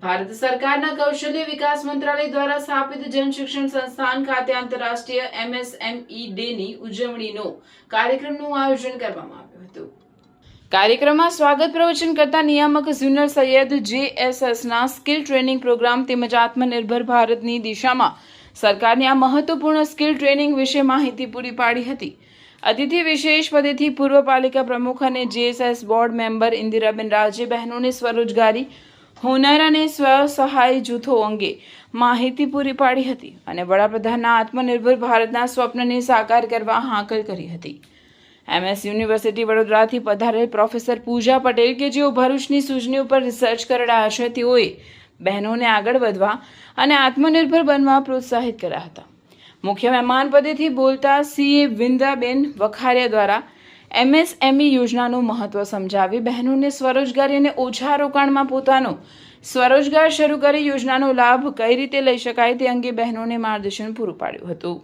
ભારત સરકારના કૌશલ્ય વિકાસ મંત્રાલય દ્વારા સ્થાપિત જન શિક્ષણ સંસ્થાન ખાતે આંતરરાષ્ટ્રીય MSME ડેની ઉજવણીનો કાર્યક્રમનું આયોજન કરવામાં આવ્યું હતું। કાર્યક્રમમાં સ્વાગત પ્રવચન કરતા નિયામક ઝુનર સૈયદ JSSના સ્કિલ ટ્રેનિંગ પ્રોગ્રામ તેમજ આત્મનિર્ભર ભારતની દિશામાં સરકારની આ મહત્વપૂર્ણ સ્કિલ ટ્રેનિંગ વિશે માહિતી પૂરી પાડી હતી। અતિથિ વિશેષ પદેથી પૂર્વ પાલિકા પ્રમુખ અને JSS બોર્ડ મેમ્બર ઇન્દિરાબેન રાજે બહેનોને સ્વરોજગારી, હુનર અને સ્વ-સહાય જૂથો અંગે માહિતી પૂરી પાડી હતી અને વડાપ્રધાનના આત્મનિર્ભર ભારતના સ્વપ્નને સાકાર કરવા હાકલ કરી હતી। MS યુનિવર્સિટી વડોદરાથી પધારેલ પ્રોફેસર પૂજા પટેલ કે જેઓ ભરૂચની સૂચની ઉપર રિસર્ચ કરી રહ્યા છે, તેઓએ બહેનોને આગળ વધવા અને આત્મનિર્ભર બનવા પ્રોત્સાહિત કર્યા હતા। મુખ્ય મહેમાન પદેથી બોલતા CA વિંદાબેન વખારિયા દ્વારા MSME યોજનાનું મહત્વ સમજાવી બહેનોને સ્વરોજગારી અને ઓછા રોકાણમાં પોતાનો સ્વરોજગાર શરૂ કરી યોજનાનો લાભ કઈ રીતે લઈ શકાય તે અંગે બહેનોને માર્ગદર્શન પૂરું પાડ્યું હતું।